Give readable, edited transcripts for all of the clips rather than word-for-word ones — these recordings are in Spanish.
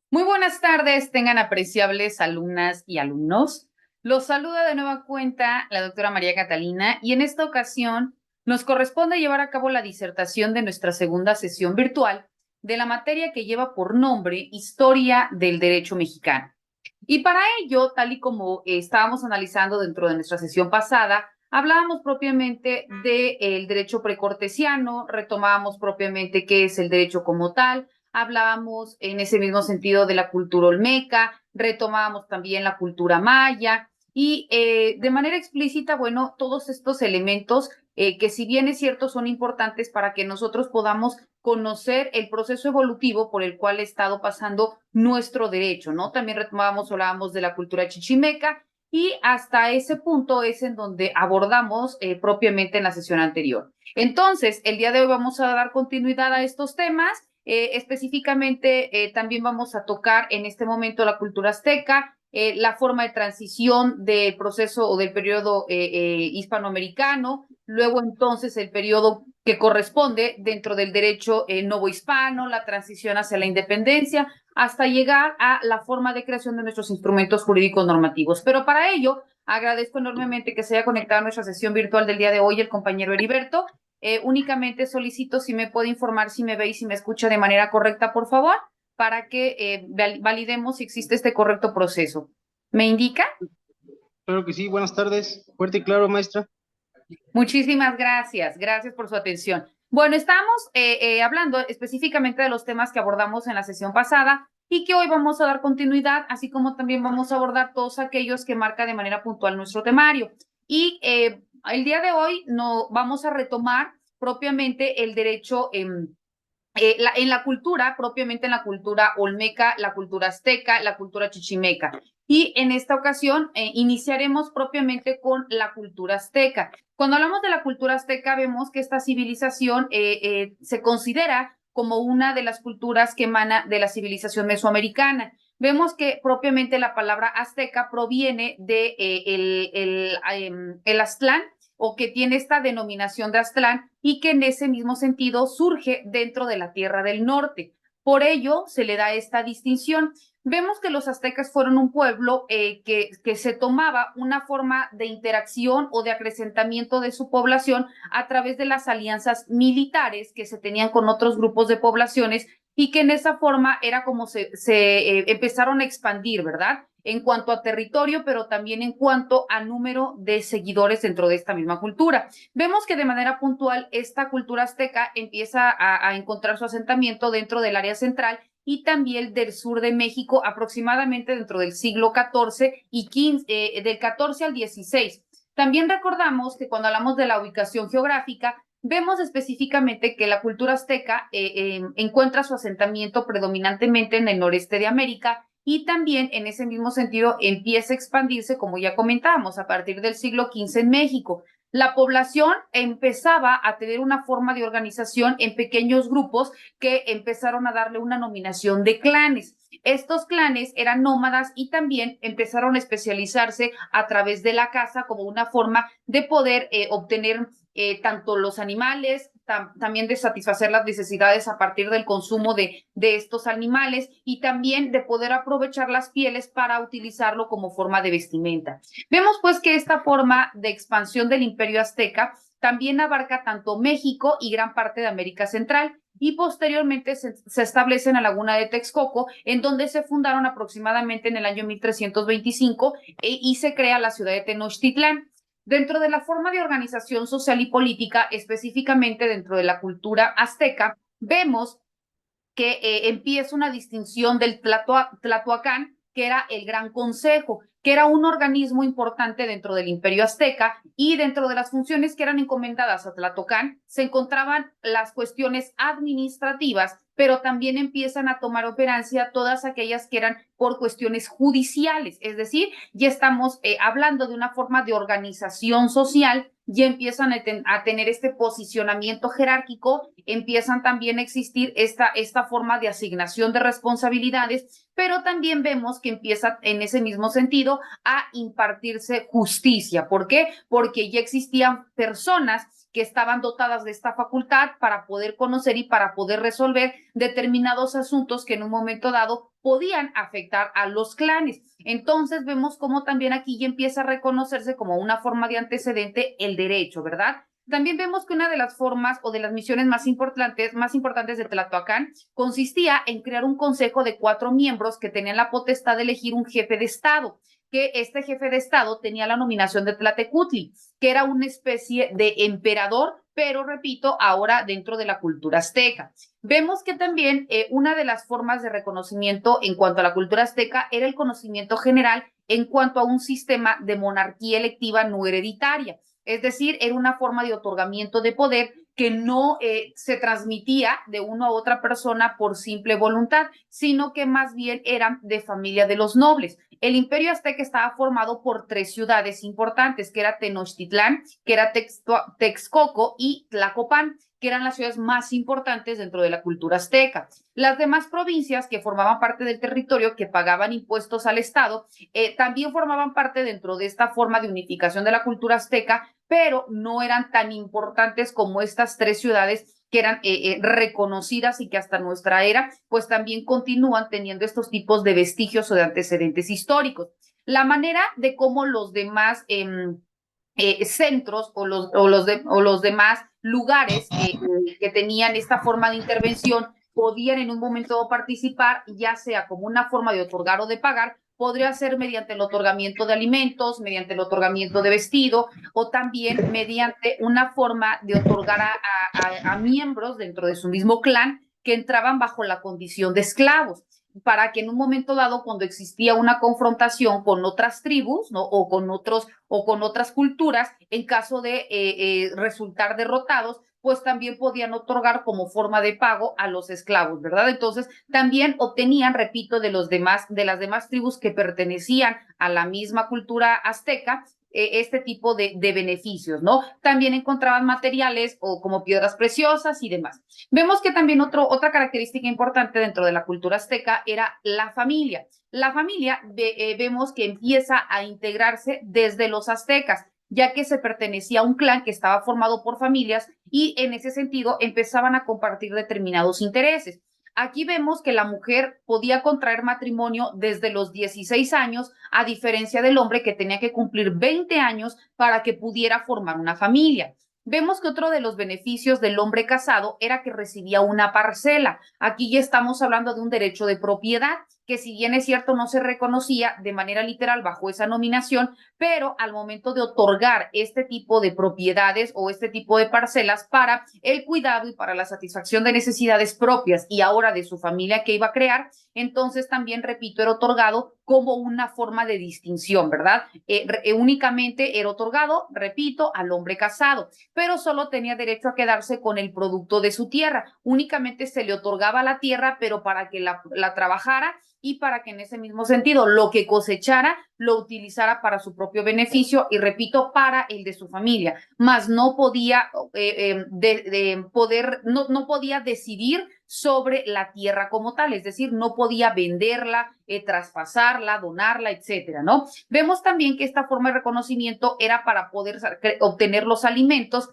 Muy buenas tardes, tengan apreciables alumnas y alumnos. Los saluda de nueva cuenta la doctora María Catalina y en esta ocasión nos corresponde llevar a cabo la disertación de nuestra segunda sesión virtual de la materia que lleva por nombre Historia del Derecho Mexicano. Y para ello, tal y como estábamos analizando dentro de nuestra sesión pasada, hablábamos propiamente del derecho precortesiano, retomábamos propiamente qué es el derecho como tal, hablábamos en ese mismo sentido de la cultura olmeca, retomábamos también la cultura maya y de manera explícita, bueno, todos estos elementos que si bien es cierto son importantes para que nosotros podamos conocer el proceso evolutivo por el cual ha estado pasando nuestro derecho, ¿no? También retomábamos, hablábamos de la cultura chichimeca y hasta ese punto es en donde abordamos propiamente en la sesión anterior. Entonces, el día de hoy vamos a dar continuidad a estos temas. Específicamente, también vamos a tocar en este momento la cultura azteca, la forma de transición del proceso o del periodo hispanoamericano, luego entonces el periodo que corresponde dentro del derecho novohispano, la transición hacia la independencia, hasta llegar a la forma de creación de nuestros instrumentos jurídicos normativos. Pero para ello, agradezco enormemente que se haya conectado a nuestra sesión virtual del día de hoy el compañero Heriberto. Únicamente solicito si me puede informar si me ve y si me escucha de manera correcta, por favor, para que validemos si existe este correcto proceso. ¿Me indica? Claro que sí, buenas tardes. Fuerte y claro, maestra. Muchísimas gracias. Gracias por su atención. Bueno, estamos hablando específicamente de los temas que abordamos en la sesión pasada y que hoy vamos a dar continuidad, así como también vamos a abordar todos aquellos que marca de manera puntual nuestro temario. Y el día de hoy no, vamos a retomar propiamente el derecho en la cultura, propiamente en la cultura olmeca, la cultura azteca, la cultura chichimeca. Y en esta ocasión iniciaremos propiamente con la cultura azteca. Cuando hablamos de la cultura azteca, vemos que esta civilización se considera como una de las culturas que emana de la civilización mesoamericana. Vemos que propiamente la palabra azteca proviene de el Aztlán, o que tiene esta denominación de Aztlán y que en ese mismo sentido surge dentro de la Tierra del Norte. Por ello se le da esta distinción. Vemos que los aztecas fueron un pueblo que se tomaba una forma de interacción o de acrecentamiento de su población a través de las alianzas militares que se tenían con otros grupos de poblaciones y que en esa forma era como se empezaron a expandir, ¿verdad? En cuanto a territorio, pero también en cuanto a número de seguidores dentro de esta misma cultura. Vemos que de manera puntual esta cultura azteca empieza a encontrar su asentamiento dentro del área central y también del sur de México, aproximadamente dentro del siglo XIV y XV, del XIV al XVI. También recordamos que cuando hablamos de la ubicación geográfica, vemos específicamente que la cultura azteca encuentra su asentamiento predominantemente en el noreste de América y también en ese mismo sentido empieza a expandirse, como ya comentábamos, a partir del siglo XV en México. La población empezaba a tener una forma de organización en pequeños grupos que empezaron a darle una nominación de clanes. Estos clanes eran nómadas y también empezaron a especializarse a través de la caza como una forma de poder obtener tanto los animales, también de satisfacer las necesidades a partir del consumo de estos animales y también de poder aprovechar las pieles para utilizarlo como forma de vestimenta. Vemos pues que esta forma de expansión del imperio azteca también abarca tanto México y gran parte de América Central y posteriormente se establece en la laguna de Texcoco, en donde se fundaron aproximadamente en el año 1325 y se crea la ciudad de Tenochtitlán. Dentro de la forma de organización social y política, específicamente dentro de la cultura azteca, vemos que empieza una distinción del Tlatoacán, que era el Gran Consejo, que era un organismo importante dentro del Imperio Azteca y dentro de las funciones que eran encomendadas a Tlatoacán se encontraban las cuestiones administrativas, pero también empiezan a tomar operancia todas aquellas que eran por cuestiones judiciales, es decir, ya estamos hablando de una forma de organización social, ya empiezan a tener este posicionamiento jerárquico, empiezan también a existir esta forma de asignación de responsabilidades, pero también vemos que empieza en ese mismo sentido a impartirse justicia. ¿Por qué? Porque ya existían personas que estaban dotadas de esta facultad para poder conocer y para poder resolver determinados asuntos que en un momento dado podían afectar a los clanes. Entonces vemos cómo también aquí ya empieza a reconocerse como una forma de antecedente el derecho, ¿verdad? También vemos que una de las formas o de las misiones más importantes de Tlatoacán consistía en crear un consejo de 4 miembros que tenían la potestad de elegir un jefe de Estado, que este jefe de Estado tenía la nominación de Tlatecutli, que era una especie de emperador, pero repito, ahora dentro de la cultura azteca. Vemos que también una de las formas de reconocimiento en cuanto a la cultura azteca era el conocimiento general en cuanto a un sistema de monarquía electiva no hereditaria. Es decir, era una forma de otorgamiento de poder que no se transmitía de una a otra persona por simple voluntad, sino que más bien eran de familia de los nobles. El imperio azteca estaba formado por 3 ciudades importantes, que era Tenochtitlán, que era Texcoco y Tlacopan, que eran las ciudades más importantes dentro de la cultura azteca. Las demás provincias que formaban parte del territorio, que pagaban impuestos al Estado, también formaban parte dentro de esta forma de unificación de la cultura azteca, pero no eran tan importantes como estas 3 ciudades que eran reconocidas y que hasta nuestra era, pues también continúan teniendo estos tipos de vestigios o de antecedentes históricos. La manera de cómo los demás centros o los demás lugares que tenían esta forma de intervención podían en un momento participar, ya sea como una forma de otorgar o de pagar, podría ser mediante el otorgamiento de alimentos, mediante el otorgamiento de vestido o también mediante una forma de otorgar a miembros dentro de su mismo clan que entraban bajo la condición de esclavos, para que en un momento dado, cuando existía una confrontación con otras tribus, ¿no? o con otras culturas, en caso de resultar derrotados, pues también podían otorgar como forma de pago a los esclavos, ¿verdad? Entonces, también obtenían, repito, de las demás tribus que pertenecían a la misma cultura azteca, este tipo de beneficios, ¿no? También encontraban materiales o como piedras preciosas y demás. Vemos que también otra característica importante dentro de la cultura azteca era la familia. La familia vemos que empieza a integrarse desde los aztecas, ya que se pertenecía a un clan que estaba formado por familias y en ese sentido empezaban a compartir determinados intereses. Aquí vemos que la mujer podía contraer matrimonio desde los 16 años, a diferencia del hombre que tenía que cumplir 20 años para que pudiera formar una familia. Vemos que otro de los beneficios del hombre casado era que recibía una parcela. Aquí ya estamos hablando de un derecho de propiedad, que si bien es cierto no se reconocía de manera literal bajo esa nominación, pero al momento de otorgar este tipo de propiedades o este tipo de parcelas para el cuidado y para la satisfacción de necesidades propias y ahora de su familia que iba a crear, entonces también, repito, era otorgado como una forma de distinción, ¿verdad? Únicamente era otorgado, repito, al hombre casado, pero solo tenía derecho a quedarse con el producto de su tierra. Únicamente se le otorgaba la tierra, pero para que la trabajara y para que en ese mismo sentido lo que cosechara lo utilizara para su propio beneficio y, repito, para el de su familia, más no podía no podía decidir sobre la tierra como tal, es decir, no podía venderla, traspasarla, donarla, etcétera, ¿no? Vemos también que esta forma de reconocimiento era para poder obtener los alimentos,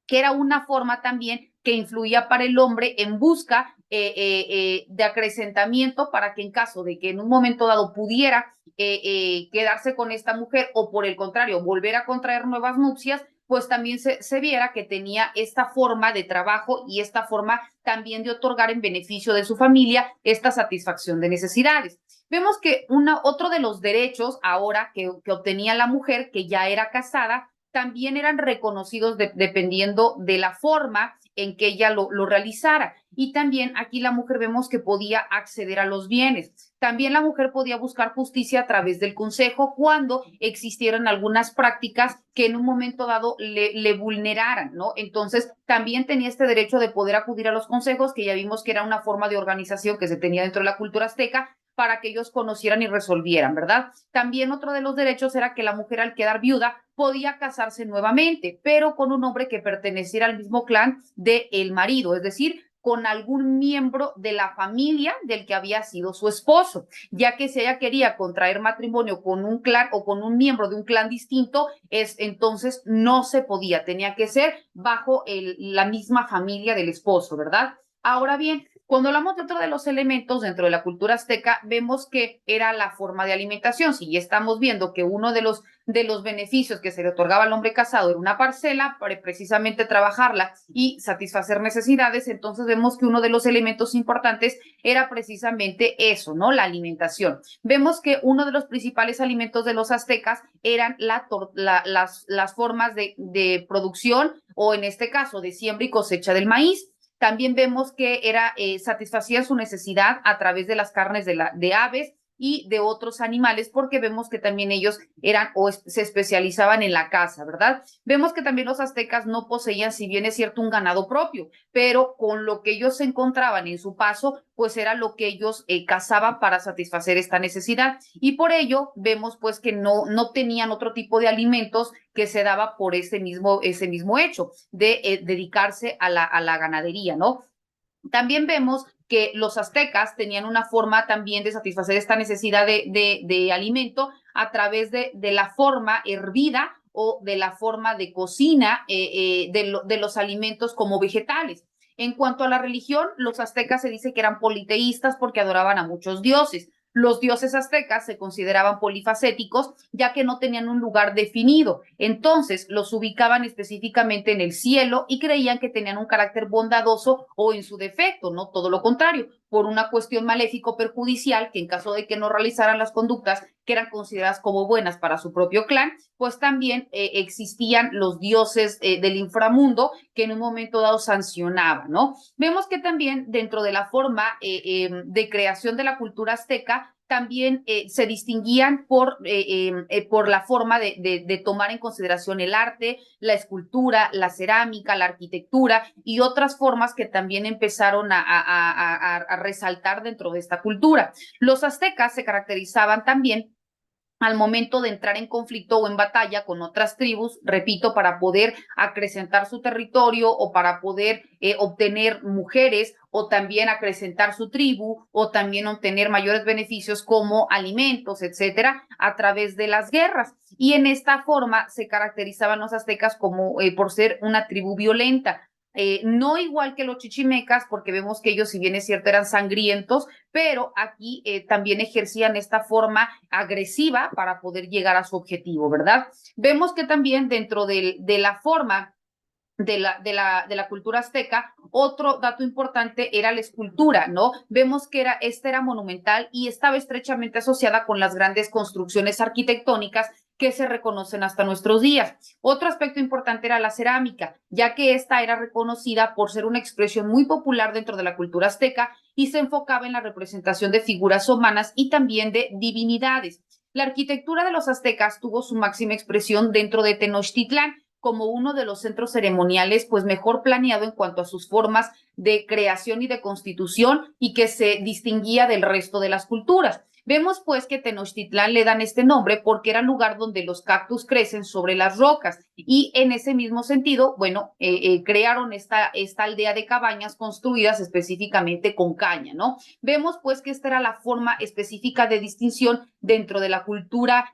que era una forma también que influía para el hombre en busca de acrecentamiento para que en caso de que en un momento dado pudiera quedarse con esta mujer o por el contrario volver a contraer nuevas nupcias, pues también se viera que tenía esta forma de trabajo y esta forma también de otorgar en beneficio de su familia esta satisfacción de necesidades. Vemos que otro de los derechos ahora que obtenía la mujer que ya era casada también eran reconocidos dependiendo de la forma en que ella lo realizara. Y también aquí la mujer vemos que podía acceder a los bienes. También la mujer podía buscar justicia a través del consejo cuando existieran algunas prácticas que en un momento dado le vulneraran, ¿no? Entonces, también tenía este derecho de poder acudir a los consejos, que ya vimos que era una forma de organización que se tenía dentro de la cultura azteca, para que ellos conocieran y resolvieran, ¿verdad? También otro de los derechos era que la mujer al quedar viuda podía casarse nuevamente, pero con un hombre que perteneciera al mismo clan del marido, es decir, con algún miembro de la familia del que había sido su esposo, ya que si ella quería contraer matrimonio con un clan o con un miembro de un clan distinto, entonces no se podía, tenía que ser bajo la misma familia del esposo, ¿verdad? Ahora bien, Cuando hablamos de otro de los elementos dentro de la cultura azteca, vemos que era la forma de alimentación. Si ya estamos viendo que uno de los beneficios que se le otorgaba al hombre casado era una parcela para precisamente trabajarla y satisfacer necesidades, entonces vemos que uno de los elementos importantes era precisamente eso, ¿no? La alimentación. Vemos que uno de los principales alimentos de los aztecas eran las formas de producción o en este caso de siembra y cosecha del maíz. También vemos que satisfacían su necesidad a través de las carnes de aves y de otros animales, porque vemos que también ellos eran o se especializaban en la caza, ¿verdad? Vemos que también los aztecas no poseían, si bien es cierto, un ganado propio, pero con lo que ellos se encontraban en su paso, pues era lo que ellos cazaban para satisfacer esta necesidad. Y por ello vemos pues que no tenían otro tipo de alimentos que se daba por ese mismo hecho de dedicarse a la ganadería, ¿no? También vemos que los aztecas tenían una forma también de satisfacer esta necesidad de alimento a través de la forma hervida o de la forma de cocina de los alimentos como vegetales. En cuanto a la religión, los aztecas se dice que eran politeístas porque adoraban a muchos dioses. Los dioses aztecas se consideraban polifacéticos, ya que no tenían un lugar definido. Entonces, los ubicaban específicamente en el cielo y creían que tenían un carácter bondadoso o en su defecto, no todo lo contrario, por una cuestión maléfico perjudicial que en caso de que no realizaran las conductas que eran consideradas como buenas para su propio clan, pues también existían los dioses del inframundo que en un momento dado sancionaban, ¿no? Vemos que también dentro de la forma de creación de la cultura azteca, también se distinguían por la forma de tomar en consideración el arte, la escultura, la cerámica, la arquitectura y otras formas que también empezaron a resaltar dentro de esta cultura. Los aztecas se caracterizaban también al momento de entrar en conflicto o en batalla con otras tribus, repito, para poder acrecentar su territorio o para poder obtener mujeres o también acrecentar su tribu o también obtener mayores beneficios como alimentos, etcétera, a través de las guerras. Y en esta forma se caracterizaban los aztecas como por ser una tribu violenta. No igual que los chichimecas, porque vemos que ellos, si bien es cierto, eran sangrientos, pero aquí también ejercían esta forma agresiva para poder llegar a su objetivo, ¿verdad? Vemos que también dentro de la forma de la cultura azteca, otro dato importante era la escultura, ¿no? Vemos que esta era monumental y estaba estrechamente asociada con las grandes construcciones arquitectónicas que se reconocen hasta nuestros días. Otro aspecto importante era la cerámica, ya que esta era reconocida por ser una expresión muy popular dentro de la cultura azteca y se enfocaba en la representación de figuras humanas y también de divinidades. La arquitectura de los aztecas tuvo su máxima expresión dentro de Tenochtitlán, como uno de los centros ceremoniales pues mejor planeado en cuanto a sus formas de creación y de constitución y que se distinguía del resto de las culturas. Vemos pues que Tenochtitlán le dan este nombre porque era el lugar donde los cactus crecen sobre las rocas y en ese mismo sentido, bueno, crearon esta aldea de cabañas construidas específicamente con caña, ¿no? Vemos pues que esta era la forma específica de distinción dentro de la cultura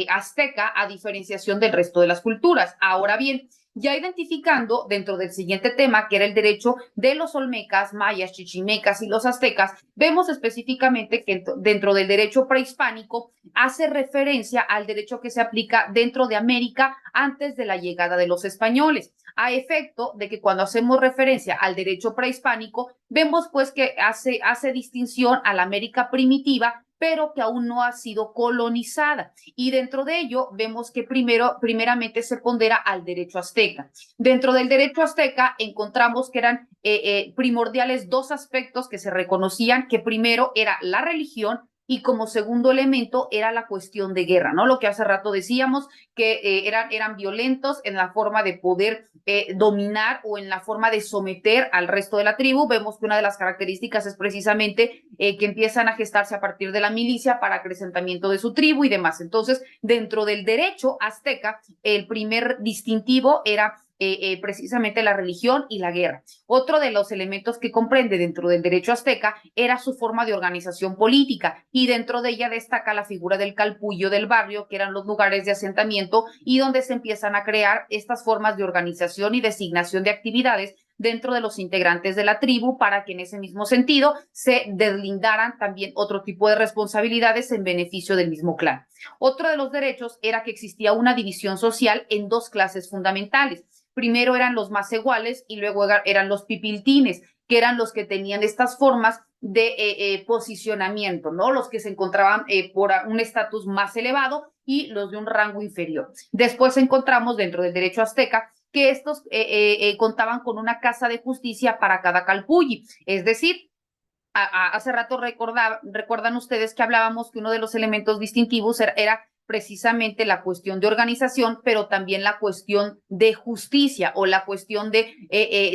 azteca a diferenciación del resto de las culturas. Ahora bien, ya identificando dentro del siguiente tema, que era el derecho de los olmecas, mayas, chichimecas y los aztecas, vemos específicamente que dentro del derecho prehispánico hace referencia al derecho que se aplica dentro de América antes de la llegada de los españoles, a efecto de que cuando hacemos referencia al derecho prehispánico, vemos pues que hace distinción a la América primitiva, pero que aún no ha sido colonizada. Y dentro de ello vemos que primeramente se pondera al derecho azteca. Dentro del derecho azteca encontramos que eran primordiales dos aspectos que se reconocían, que primero era la religión y como segundo elemento era la cuestión de guerra, ¿no? Lo que hace rato decíamos, que eran violentos en la forma de poder dominar o en la forma de someter al resto de la tribu. Vemos que una de las características es precisamente que empiezan a gestarse a partir de la milicia para acrecentamiento de su tribu y demás. Entonces, dentro del derecho azteca, el primer distintivo era precisamente la religión y la guerra. Otro de los elementos que comprende dentro del derecho azteca era su forma de organización política y dentro de ella destaca la figura del calpullo del barrio, que eran los lugares de asentamiento y donde se empiezan a crear estas formas de organización y designación de actividades dentro de los integrantes de la tribu para que en ese mismo sentido se deslindaran también otro tipo de responsabilidades en beneficio del mismo clan. Otro de los derechos era que existía una división social en dos clases fundamentales. Primero eran los más iguales y luego eran los pipiltines, que eran los que tenían estas formas de posicionamiento, ¿no? Los que se encontraban por un estatus más elevado y los de un rango inferior. Después encontramos dentro del derecho azteca que estos contaban con una casa de justicia para cada calpulli, es decir, hace rato recuerdan ustedes que hablábamos que uno de los elementos distintivos era precisamente la cuestión de organización, pero también la cuestión de justicia o la cuestión de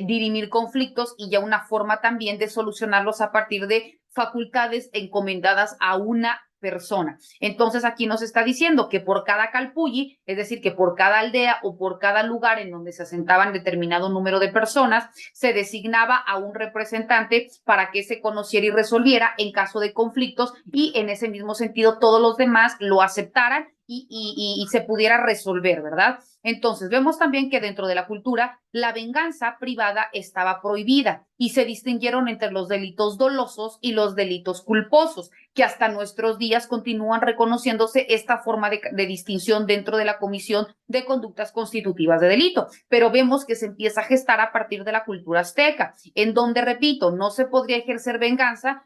dirimir conflictos y ya una forma también de solucionarlos a partir de facultades encomendadas a una persona. Entonces aquí nos está diciendo que por cada calpulli, es decir, que por cada aldea o por cada lugar en donde se asentaban determinado número de personas, se designaba a un representante para que se conociera y resolviera en caso de conflictos y en ese mismo sentido todos los demás lo aceptaran y se pudiera resolver, ¿verdad? Entonces, vemos también que dentro de la cultura la venganza privada estaba prohibida y se distinguieron entre los delitos dolosos y los delitos culposos, que hasta nuestros días continúan reconociéndose esta forma de distinción dentro de la Comisión de Conductas Constitutivas de Delito. Pero vemos que se empieza a gestar a partir de la cultura azteca, en donde, repito, no se podría ejercer venganza,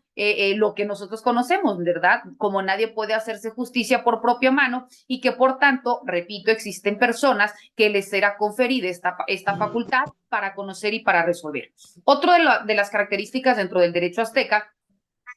lo que nosotros conocemos, ¿verdad? Como nadie puede hacerse justicia por propia mano y que, por tanto, repito, existen personas que les será conferida esta facultad para conocer y para resolver. Otro de las características dentro del derecho azteca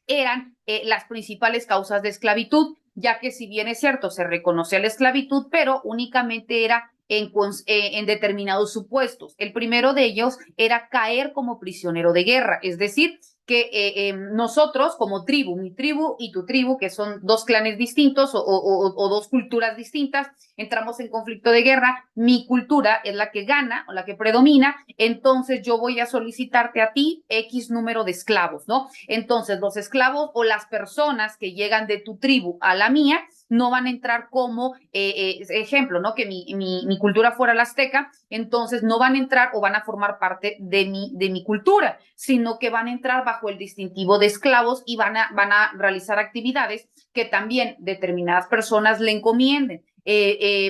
eran las principales causas de esclavitud, ya que si bien es cierto, se reconoce la esclavitud, pero únicamente era en determinados supuestos. El primero de ellos era caer como prisionero de guerra, es decir, que nosotros como tribu, mi tribu y tu tribu, que son dos clanes distintos o dos culturas distintas, entramos en conflicto de guerra, mi cultura es la que gana o la que predomina, entonces yo voy a solicitarte a ti X número de esclavos, ¿no? Entonces los esclavos o las personas que llegan de tu tribu a la mía no van a entrar como ejemplo, ¿no? Que mi cultura fuera la azteca, entonces no van a entrar o van a formar parte de mi cultura, sino que van a entrar bajo el distintivo de esclavos y van a realizar actividades que también determinadas personas le encomienden.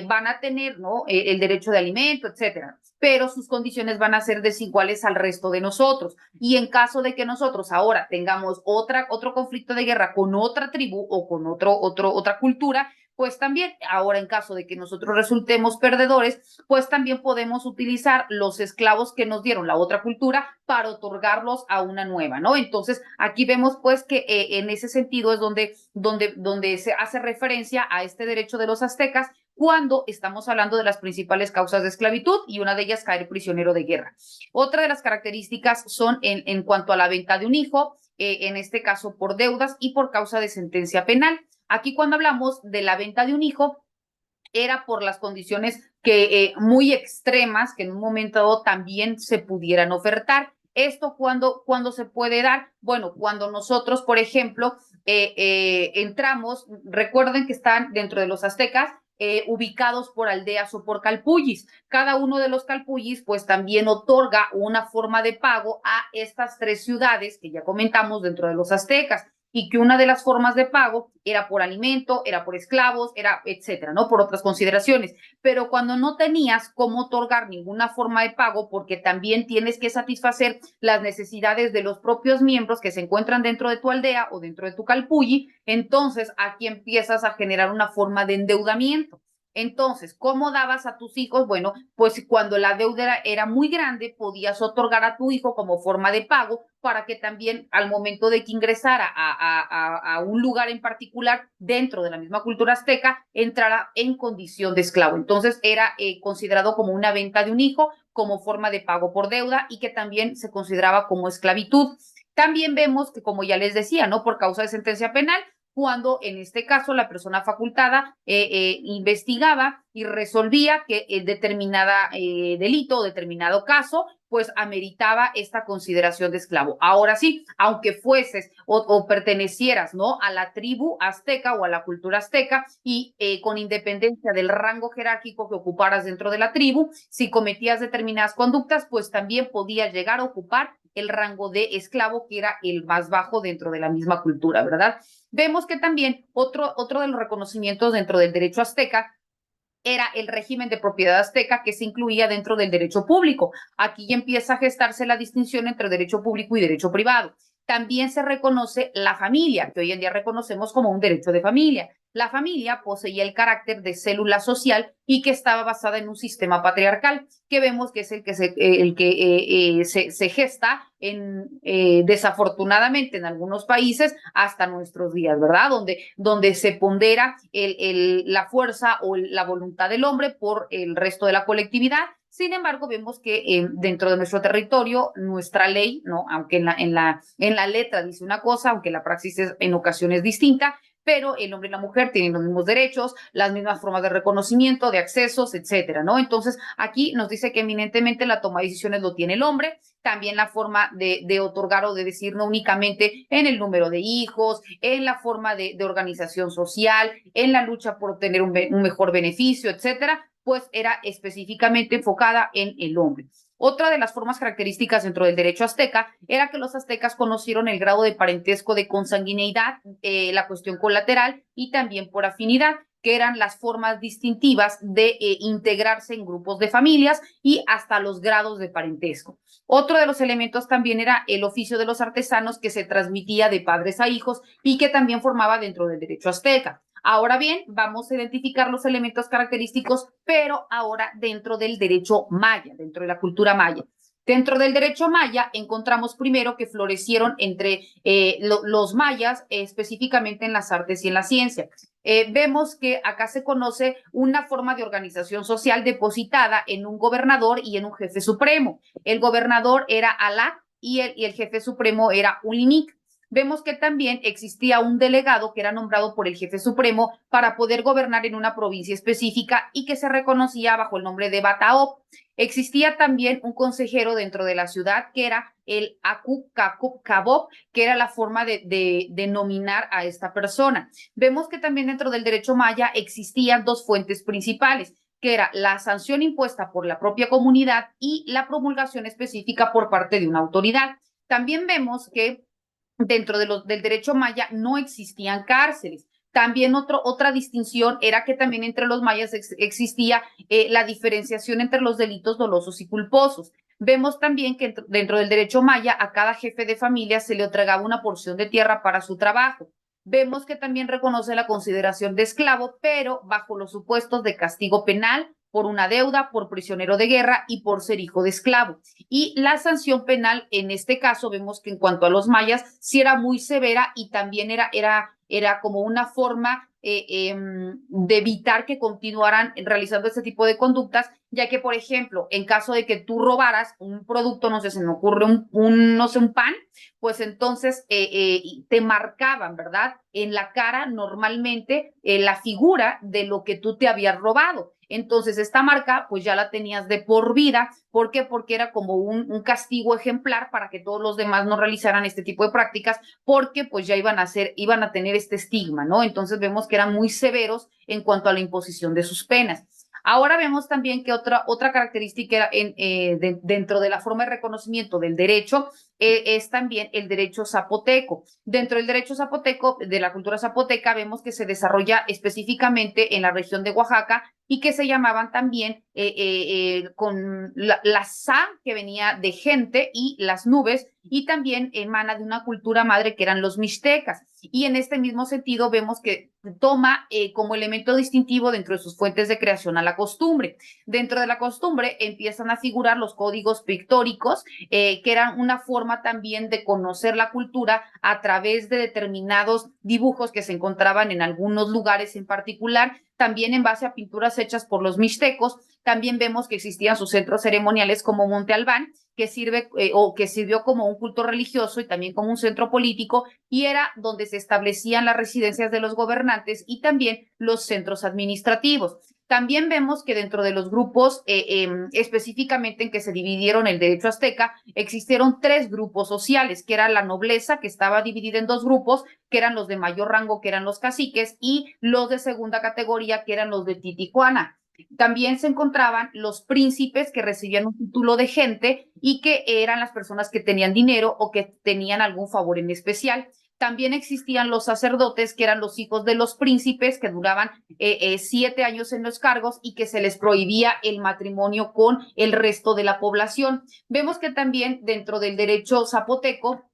Van a tener, ¿no? El derecho de alimento, etcétera, pero sus condiciones van a ser desiguales al resto de nosotros. Y en caso de que nosotros ahora tengamos otro conflicto de guerra con otra tribu o con otra cultura, pues también ahora en caso de que nosotros resultemos perdedores, pues también podemos utilizar los esclavos que nos dieron la otra cultura para otorgarlos a una nueva, ¿no? Entonces aquí vemos pues que en ese sentido es donde se hace referencia a este derecho de los aztecas cuando estamos hablando de las principales causas de esclavitud y una de ellas caer prisionero de guerra. Otra de las características son en cuanto a la venta de un hijo, en este caso por deudas y por causa de sentencia penal. Aquí cuando hablamos de la venta de un hijo, era por las condiciones que muy extremas que en un momento dado también se pudieran ofertar. ¿Esto cuando se puede dar? Bueno, cuando nosotros, por ejemplo, entramos, recuerden que están dentro de los aztecas, ubicados por aldeas o por calpullis. Cada uno de los calpullis pues también otorga una forma de pago a estas tres ciudades que ya comentamos dentro de los aztecas y que una de las formas de pago era por alimento, era por esclavos, era etcétera, ¿no? Por otras consideraciones. Pero cuando no tenías cómo otorgar ninguna forma de pago, porque también tienes que satisfacer las necesidades de los propios miembros que se encuentran dentro de tu aldea o dentro de tu calpulli, entonces aquí empiezas a generar una forma de endeudamiento. Entonces, ¿cómo dabas a tus hijos? Bueno, pues cuando la deuda era muy grande, podías otorgar a tu hijo como forma de pago para que también al momento de que ingresara a un lugar en particular dentro de la misma cultura azteca, entrara en condición de esclavo. Entonces, era considerado como una venta de un hijo, como forma de pago por deuda y que también se consideraba como esclavitud. También vemos que, como ya les decía, ¿no? Por causa de sentencia penal, cuando en este caso la persona facultada investigaba y resolvía que determinada delito o determinado caso pues ameritaba esta consideración de esclavo. Ahora sí, aunque fueses o pertenecieras, ¿no?, a la tribu azteca o a la cultura azteca y con independencia del rango jerárquico que ocuparas dentro de la tribu, si cometías determinadas conductas, pues también podías llegar a ocupar el rango de esclavo, que era el más bajo dentro de la misma cultura, ¿verdad? Vemos que también otro de los reconocimientos dentro del derecho azteca era el régimen de propiedad azteca que se incluía dentro del derecho público. Aquí empieza a gestarse la distinción entre derecho público y derecho privado. También se reconoce la familia, que hoy en día reconocemos como un derecho de familia. La familia poseía el carácter de célula social y que estaba basada en un sistema patriarcal, que vemos que es el que se gesta desafortunadamente en algunos países hasta nuestros días, ¿verdad? Donde se pondera la fuerza o la voluntad del hombre por el resto de la colectividad. Sin embargo, vemos que dentro de nuestro territorio, nuestra ley, ¿no?, aunque en la letra dice una cosa, aunque la praxis es en ocasiones distinta, pero el hombre y la mujer tienen los mismos derechos, las mismas formas de reconocimiento, de accesos, etcétera, ¿no? Entonces, aquí nos dice que eminentemente la toma de decisiones lo tiene el hombre, también la forma de otorgar o de decir, no únicamente en el número de hijos, en la forma de organización social, en la lucha por obtener un mejor beneficio, etcétera, pues era específicamente enfocada en el hombre. Otra de las formas características dentro del derecho azteca era que los aztecas conocieron el grado de parentesco de consanguineidad, la cuestión colateral y también por afinidad, que eran las formas distintivas de integrarse en grupos de familias y hasta los grados de parentesco. Otro de los elementos también era el oficio de los artesanos, que se transmitía de padres a hijos y que también formaba dentro del derecho azteca. Ahora bien, vamos a identificar los elementos característicos, pero ahora dentro del derecho maya, dentro de la cultura maya. Dentro del derecho maya encontramos primero que florecieron entre los mayas, específicamente en las artes y en la ciencia. Vemos que acá se conoce una forma de organización social depositada en un gobernador y en un jefe supremo. El gobernador era Alá y el jefe supremo era Ulinik. Vemos que también existía un delegado que era nombrado por el jefe supremo para poder gobernar en una provincia específica y que se reconocía bajo el nombre de Bataop. Existía también un consejero dentro de la ciudad que era el Akukakukabob, que era la forma de nominar a esta persona. Vemos que también dentro del derecho maya existían dos fuentes principales, que era la sanción impuesta por la propia comunidad y la promulgación específica por parte de una autoridad. También vemos que dentro del derecho maya no existían cárceles. También otra distinción era que también entre los mayas existía la diferenciación entre los delitos dolosos y culposos. Vemos también que dentro del derecho maya a cada jefe de familia se le otorgaba una porción de tierra para su trabajo. Vemos que también reconoce la consideración de esclavo, pero bajo los supuestos de castigo penal, por una deuda, por prisionero de guerra y por ser hijo de esclavo. Y la sanción penal, en este caso, vemos que en cuanto a los mayas, sí era muy severa y también era como una forma de evitar que continuaran realizando este tipo de conductas, ya que, por ejemplo, en caso de que tú robaras un producto, no sé, se me ocurre no sé, un pan, pues entonces te marcaban, ¿verdad?, en la cara normalmente la figura de lo que tú te habías robado. Entonces, esta marca, pues ya la tenías de por vida. ¿Por qué? Porque era como un castigo ejemplar para que todos los demás no realizaran este tipo de prácticas, porque pues ya iban a tener este estigma, ¿no? Entonces vemos que eran muy severos en cuanto a la imposición de sus penas. Ahora vemos también que otra característica dentro de la forma de reconocimiento del derecho es también el derecho zapoteco. Dentro del derecho zapoteco, de la cultura zapoteca, vemos que se desarrolla específicamente en la región de Oaxaca y que se llamaban también con la sa, que venía de gente, y las nubes, y también emana de una cultura madre que eran los mixtecas. Y en este mismo sentido vemos que toma como elemento distintivo dentro de sus fuentes de creación a la costumbre. Dentro de la costumbre empiezan a figurar los códigos pictóricos, que eran una forma también de conocer la cultura a través de determinados dibujos que se encontraban en algunos lugares en particular, también en base a pinturas hechas por los mixtecos. También vemos que existían sus centros ceremoniales como Monte Albán, que sirvió como un culto religioso y también como un centro político, y era donde se establecían las residencias de los gobernantes y también los centros administrativos. También vemos que dentro de los grupos, específicamente en que se dividieron el derecho azteca, existieron 3 grupos sociales, que era la nobleza, que estaba dividida en 2 grupos, que eran los de mayor rango, que eran los caciques, y los de segunda categoría, que eran los de Titicuana. También se encontraban los príncipes, que recibían un título de gente y que eran las personas que tenían dinero o que tenían algún favor en especial. También existían los sacerdotes, que eran los hijos de los príncipes, que duraban 7 años en los cargos y que se les prohibía el matrimonio con el resto de la población. Vemos que también dentro del derecho zapoteco,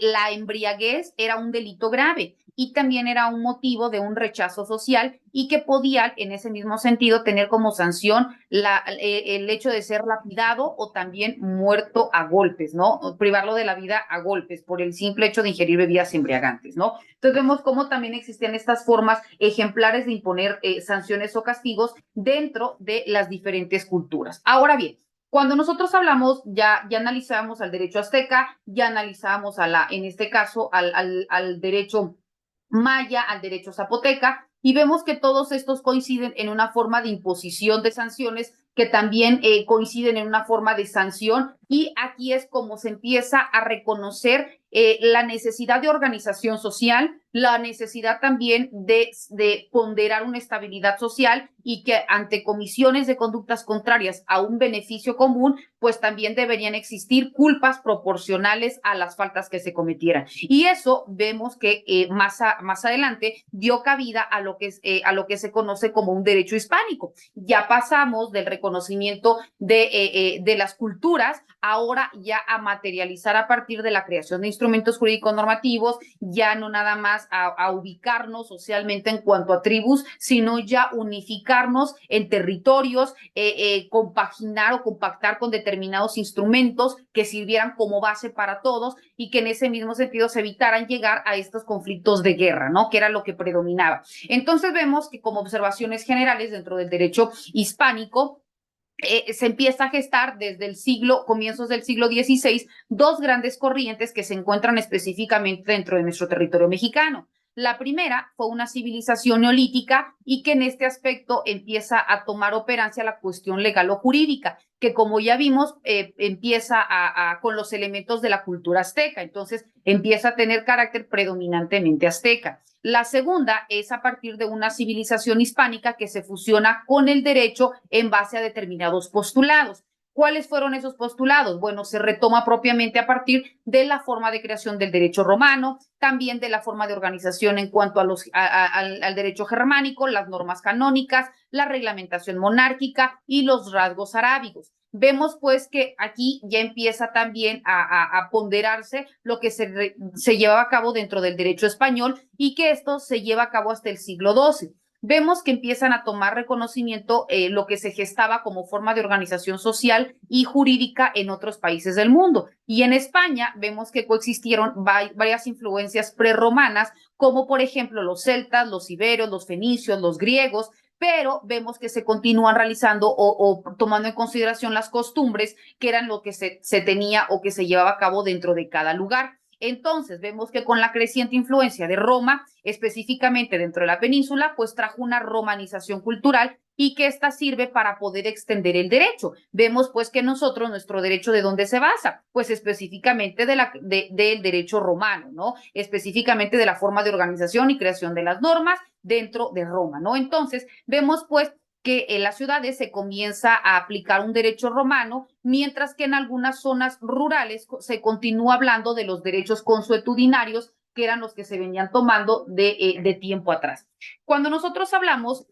la embriaguez era un delito grave y también era un motivo de un rechazo social, y que podían en ese mismo sentido tener como sanción el hecho de ser lapidado o también muerto a golpes, ¿no? Privarlo de la vida a golpes por el simple hecho de ingerir bebidas embriagantes, ¿no? Entonces vemos cómo también existían estas formas ejemplares de imponer sanciones o castigos dentro de las diferentes culturas. Ahora bien, cuando nosotros hablamos, ya analizábamos al derecho azteca, ya analizábamos en este caso, al derecho maya, al derecho zapoteca, y vemos que todos estos coinciden en una forma de imposición de sanciones, que también coinciden en una forma de sanción, y aquí es como se empieza a reconocer la necesidad de organización social, la necesidad también de ponderar una estabilidad social, y que ante comisiones de conductas contrarias a un beneficio común, pues también deberían existir culpas proporcionales a las faltas que se cometieran. Y eso vemos que más adelante dio cabida a lo que se conoce como un derecho hispánico. Ya pasamos del reconocimiento de las culturas, ahora ya a materializar a partir de la creación de instrumentos jurídicos normativos, ya no nada más a ubicarnos socialmente en cuanto a tribus, sino ya unificarnos en territorios, compaginar o compactar con determinados instrumentos que sirvieran como base para todos, y que en ese mismo sentido se evitaran llegar a estos conflictos de guerra, ¿no? Que era lo que predominaba. Entonces vemos que, como observaciones generales dentro del derecho hispánico, se empieza a gestar desde comienzos del siglo XVI, 2 grandes corrientes que se encuentran específicamente dentro de nuestro territorio mexicano. La primera fue una civilización neolítica, y que en este aspecto empieza a tomar operancia la cuestión legal o jurídica, que como ya vimos, empieza con los elementos de la cultura azteca, entonces empieza a tener carácter predominantemente azteca. La segunda es a partir de una civilización hispánica que se fusiona con el derecho en base a determinados postulados. ¿Cuáles fueron esos postulados? Bueno, se retoma propiamente a partir de la forma de creación del derecho romano, también de la forma de organización en cuanto al derecho germánico, las normas canónicas, la reglamentación monárquica y los rasgos arábigos. Vemos pues que aquí ya empieza también a ponderarse lo que se llevaba a cabo dentro del derecho español, y que esto se lleva a cabo hasta el siglo XII. Vemos que empiezan a tomar reconocimiento lo que se gestaba como forma de organización social y jurídica en otros países del mundo. Y en España vemos que coexistieron varias influencias prerromanas, como por ejemplo los celtas, los iberios, los fenicios, los griegos, pero vemos que se continúan realizando o tomando en consideración las costumbres, que eran lo que se tenía o que se llevaba a cabo dentro de cada lugar. Entonces, vemos que con la creciente influencia de Roma, específicamente dentro de la península, pues trajo una romanización cultural, y que esta sirve para poder extender el derecho. Vemos pues que nuestro derecho, ¿de dónde se basa? Pues específicamente del derecho romano, ¿no? Específicamente de la forma de organización y creación de las normas dentro de Roma, ¿no? Entonces, vemos pues que en las ciudades se comienza a aplicar un derecho romano, mientras que en algunas zonas rurales se continúa hablando de los derechos consuetudinarios, que eran los que se venían tomando de tiempo atrás. Cuando nosotros hablamos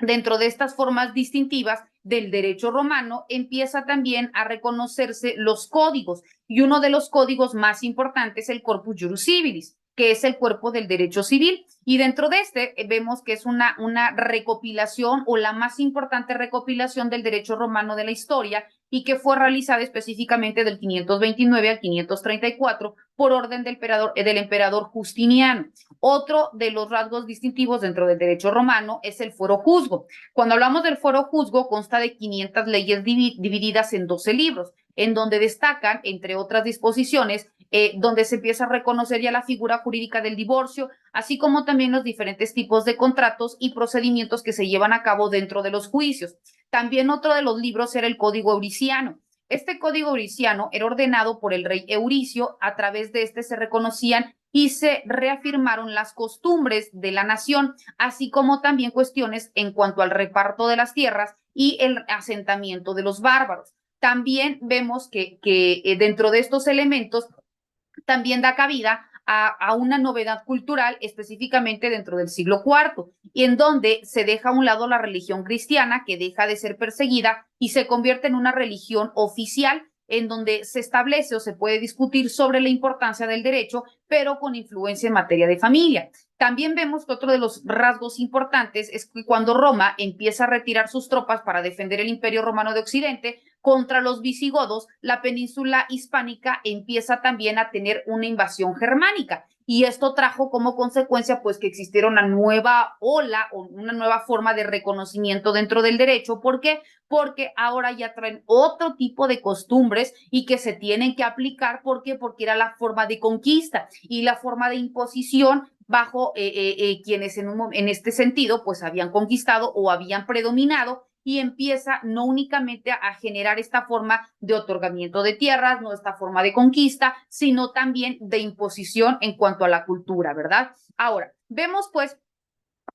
dentro de estas formas distintivas del derecho romano, empieza también a reconocerse los códigos, y uno de los códigos más importantes es el Corpus Juris Civilis, que es el cuerpo del derecho civil, y dentro de este vemos que es una recopilación, o la más importante recopilación del derecho romano de la historia, y que fue realizada específicamente del 529 al 534 por orden del emperador Justiniano. Otro de los rasgos distintivos dentro del derecho romano es el fuero juzgo. Cuando hablamos del fuero juzgo, consta de 500 leyes divididas en 12 libros, en donde destacan, entre otras disposiciones, donde se empieza a reconocer ya la figura jurídica del divorcio, así como también los diferentes tipos de contratos y procedimientos que se llevan a cabo dentro de los juicios. También otro de los libros era el Código Euriciano. Este Código Euriciano era ordenado por el rey Euricio. A través de este se reconocían y se reafirmaron las costumbres de la nación, así como también cuestiones en cuanto al reparto de las tierras y el asentamiento de los bárbaros. También vemos que dentro de estos elementos también da cabida a una novedad cultural, específicamente dentro del siglo IV, y en donde se deja a un lado la religión cristiana, que deja de ser perseguida y se convierte en una religión oficial, en donde se establece o se puede discutir sobre la importancia del derecho, pero con influencia en materia de familia. También vemos que otro de los rasgos importantes es que cuando Roma empieza a retirar sus tropas para defender el Imperio Romano de Occidente contra los visigodos, la península hispánica empieza también a tener una invasión germánica. Y esto trajo como consecuencia pues que existiera una nueva ola o una nueva forma de reconocimiento dentro del derecho. ¿Por qué? Porque ahora ya traen otro tipo de costumbres y que se tienen que aplicar. ¿Por qué? Porque era la forma de conquista y la forma de imposición bajo quienes en este sentido pues habían conquistado o habían predominado, y empieza no únicamente a generar esta forma de otorgamiento de tierras, no esta forma de conquista, sino también de imposición en cuanto a la cultura, ¿verdad? Ahora, vemos pues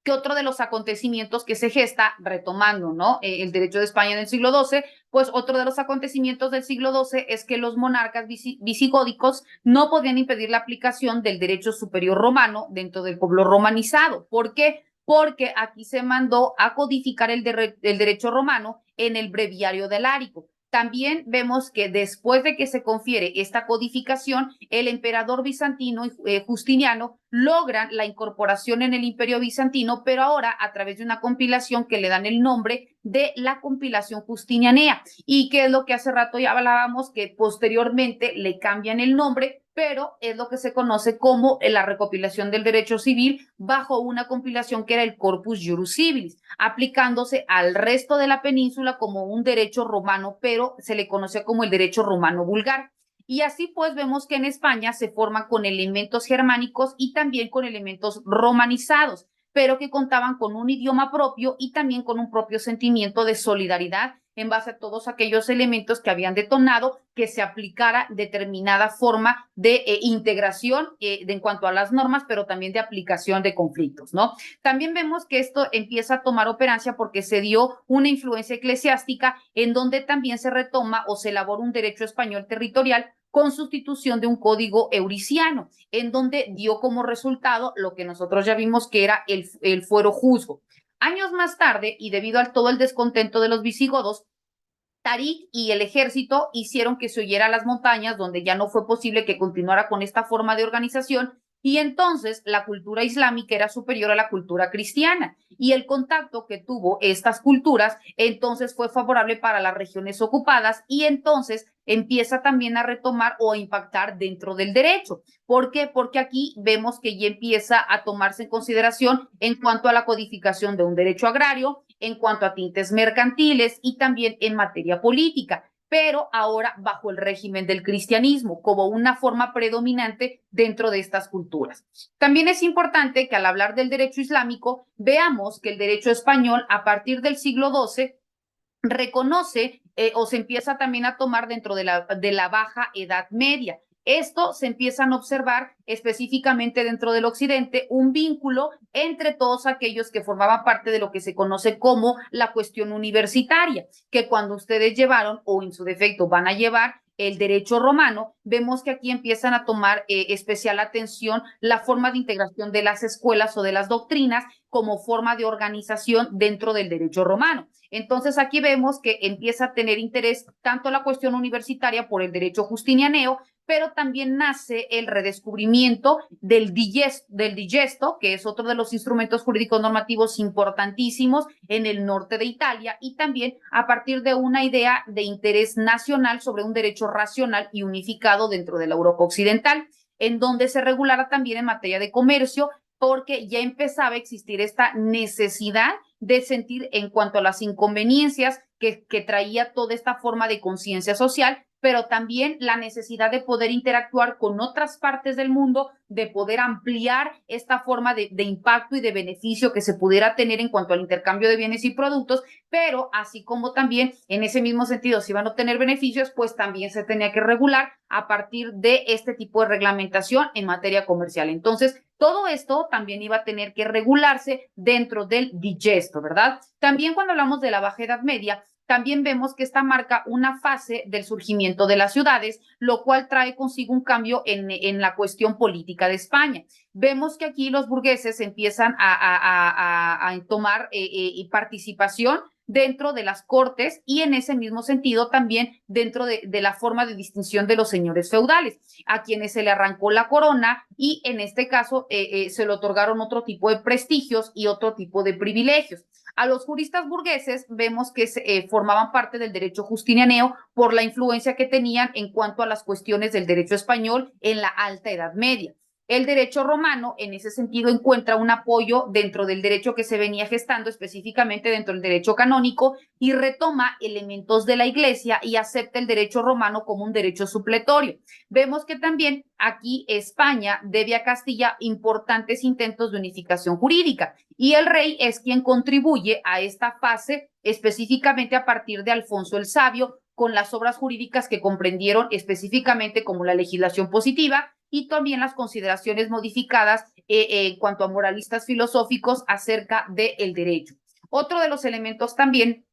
que otro de los acontecimientos que se gesta, retomando, ¿no? El derecho de España en el siglo XII, pues otro de los acontecimientos del siglo XII es que los monarcas visigódicos no podían impedir la aplicación del derecho superior romano dentro del pueblo romanizado. ¿Por qué? Porque aquí se mandó a codificar el derecho romano en el Breviario del Árico. También vemos que después de que se confiere esta codificación, el emperador bizantino Justiniano logran la incorporación en el Imperio bizantino, pero ahora a través de una compilación que le dan el nombre de la compilación justinianea, y que es lo que hace rato ya hablábamos, que posteriormente le cambian el nombre, pero es lo que se conoce como la recopilación del derecho civil bajo una compilación que era el Corpus Juris Civilis, aplicándose al resto de la península como un derecho romano, pero se le conocía como el derecho romano vulgar. Y así pues vemos que en España se forma con elementos germánicos y también con elementos romanizados, pero que contaban con un idioma propio y también con un propio sentimiento de solidaridad en base a todos aquellos elementos que habían detonado que se aplicara determinada forma de integración en cuanto a las normas, pero también de aplicación de conflictos, ¿no? También vemos que esto empieza a tomar operancia porque se dio una influencia eclesiástica en donde también se retoma o se elabora un derecho español territorial con sustitución de un código euriciano, en donde dio como resultado lo que nosotros ya vimos que era el fuero juzgo. Años más tarde, y debido a todo el descontento de los visigodos, Tarik y el ejército hicieron que se huyera a las montañas, donde ya no fue posible que continuara con esta forma de organización, y entonces la cultura islámica era superior a la cultura cristiana, y el contacto que tuvo estas culturas entonces fue favorable para las regiones ocupadas, y entonces empieza también a retomar o a impactar dentro del derecho. ¿Por qué? Porque aquí vemos que ya empieza a tomarse en consideración en cuanto a la codificación de un derecho agrario, en cuanto a tintes mercantiles y también en materia política, pero ahora bajo el régimen del cristianismo como una forma predominante dentro de estas culturas. También es importante que al hablar del derecho islámico veamos que el derecho español a partir del siglo XII reconoce o se empieza también a tomar dentro de la Baja Edad Media. Esto se empiezan a observar específicamente dentro del occidente un vínculo entre todos aquellos que formaban parte de lo que se conoce como la cuestión universitaria, que cuando ustedes llevaron o en su defecto van a llevar el derecho romano, vemos que aquí empiezan a tomar especial atención la forma de integración de las escuelas o de las doctrinas como forma de organización dentro del derecho romano. Entonces aquí vemos que empieza a tener interés tanto la cuestión universitaria por el derecho justinianeo, pero también nace el redescubrimiento del digesto, que es otro de los instrumentos jurídicos normativos importantísimos en el norte de Italia, y también a partir de una idea de interés nacional sobre un derecho racional y unificado dentro de la Europa occidental, en donde se regulara también en materia de comercio porque ya empezaba a existir esta necesidad de sentir en cuanto a las inconveniencias que traía toda esta forma de conciencia social, pero también la necesidad de poder interactuar con otras partes del mundo, de poder ampliar esta forma de impacto y de beneficio que se pudiera tener en cuanto al intercambio de bienes y productos, pero así como también en ese mismo sentido, si van a obtener beneficios, pues también se tenía que regular a partir de este tipo de reglamentación en materia comercial. Entonces, todo esto también iba a tener que regularse dentro del digesto, ¿verdad? También cuando hablamos de la Baja Edad Media, también vemos que esta marca una fase del surgimiento de las ciudades, lo cual trae consigo un cambio en la cuestión política de España. Vemos que aquí los burgueses empiezan a tomar participación dentro de las cortes y en ese mismo sentido también dentro de la forma de distinción de los señores feudales, a quienes se le arrancó la corona y en este caso se le otorgaron otro tipo de prestigios y otro tipo de privilegios. A los juristas burgueses vemos que formaban parte del derecho justinianeo por la influencia que tenían en cuanto a las cuestiones del derecho español en la Alta Edad Media. El derecho romano, en ese sentido, encuentra un apoyo dentro del derecho que se venía gestando, específicamente dentro del derecho canónico, y retoma elementos de la Iglesia y acepta el derecho romano como un derecho supletorio. Vemos que también aquí España debe a Castilla importantes intentos de unificación jurídica y el rey es quien contribuye a esta fase específicamente a partir de Alfonso el Sabio, con las obras jurídicas que comprendieron específicamente como la legislación positiva y también las consideraciones modificadas en cuanto a moralistas filosóficos acerca del derecho. Otro de los elementos también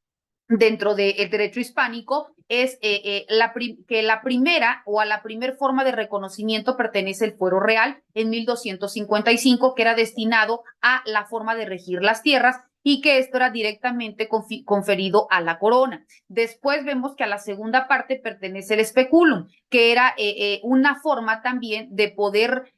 dentro del derecho hispánico es que la primera o a la primer forma de reconocimiento pertenece el fuero real en 1255, que era destinado a la forma de regir las tierras y que esto era directamente conferido a la corona. Después vemos que a la segunda parte pertenece el speculum, que era una forma también de poder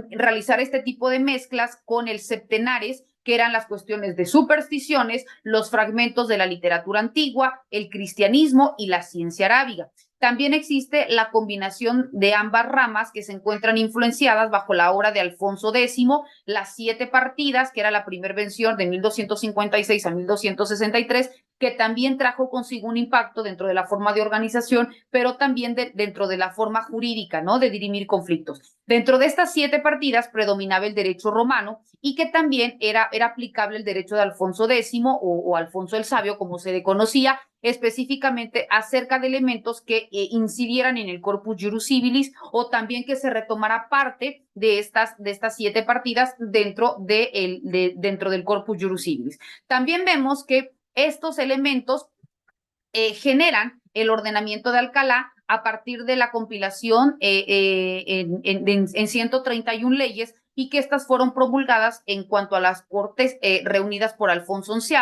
realizar este tipo de mezclas con el septenares, que eran las cuestiones de supersticiones, los fragmentos de la literatura antigua, el cristianismo y la ciencia arábiga. También existe la combinación de ambas ramas que se encuentran influenciadas bajo la obra de Alfonso X, las 7 partidas, que era la primera versión de 1256 a 1263, que también trajo consigo un impacto dentro de la forma de organización, pero también dentro de la forma jurídica, ¿no? De dirimir conflictos. Dentro de estas 7 partidas predominaba el derecho romano y que también era aplicable el derecho de Alfonso X o Alfonso el Sabio, como se le conocía, específicamente acerca de elementos que incidieran en el corpus juris civilis o también que se retomara parte de estas 7 partidas dentro del corpus juris civilis. También vemos que estos elementos generan el ordenamiento de Alcalá a partir de la compilación en 131 leyes y que estas fueron promulgadas en cuanto a las cortes reunidas por Alfonso XI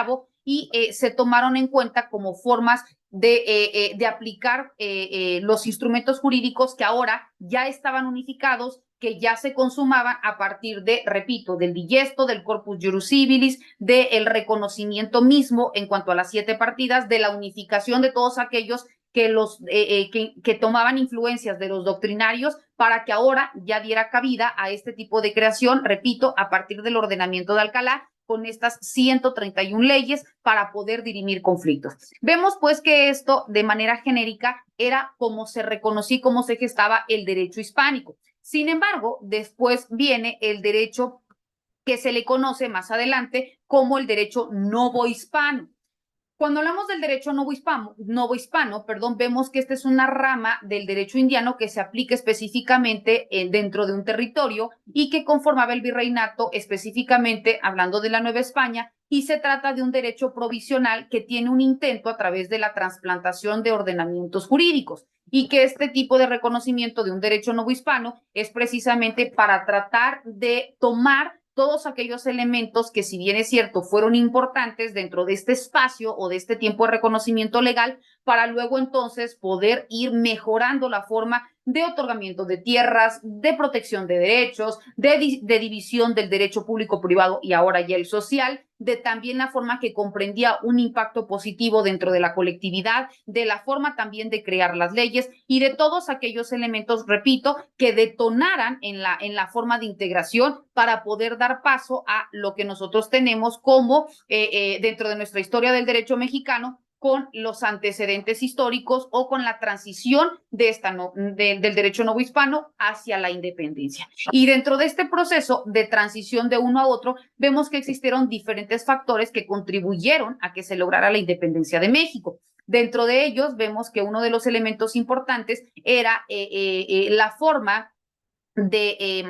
y se tomaron en cuenta como formas de aplicar los instrumentos jurídicos que ahora ya estaban unificados, que ya se consumaban a partir de, repito, del digesto, del corpus juris civilis, del reconocimiento mismo en cuanto a las 7 partidas, de la unificación de todos aquellos que tomaban influencias de los doctrinarios para que ahora ya diera cabida a este tipo de creación, repito, a partir del ordenamiento de Alcalá, con estas 131 leyes para poder dirimir conflictos. Vemos pues que esto de manera genérica era como se reconocía y cómo se gestaba el derecho hispánico. Sin embargo, después viene el derecho que se le conoce más adelante como el derecho novohispano. Cuando hablamos del derecho novohispano, vemos que esta es una rama del derecho indiano que se aplica específicamente dentro de un territorio y que conformaba el virreinato, específicamente hablando de la Nueva España, y se trata de un derecho provisional que tiene un intento a través de la trasplantación de ordenamientos jurídicos y que este tipo de reconocimiento de un derecho novohispano es precisamente para tratar de tomar todos aquellos elementos que, si bien es cierto, fueron importantes dentro de este espacio o de este tiempo de reconocimiento legal para luego entonces poder ir mejorando la forma de otorgamiento de tierras, de protección de derechos, de división del derecho público-privado y ahora ya el social, de también la forma que comprendía un impacto positivo dentro de la colectividad, de la forma también de crear las leyes y de todos aquellos elementos, repito, que detonaran en la forma de integración para poder dar paso a lo que nosotros tenemos como dentro de nuestra historia del derecho mexicano, con los antecedentes históricos o con la transición del derecho novohispano hacia la independencia. Y dentro de este proceso de transición de uno a otro, vemos que existieron diferentes factores que contribuyeron a que se lograra la independencia de México. Dentro de ellos vemos que uno de los elementos importantes era la forma de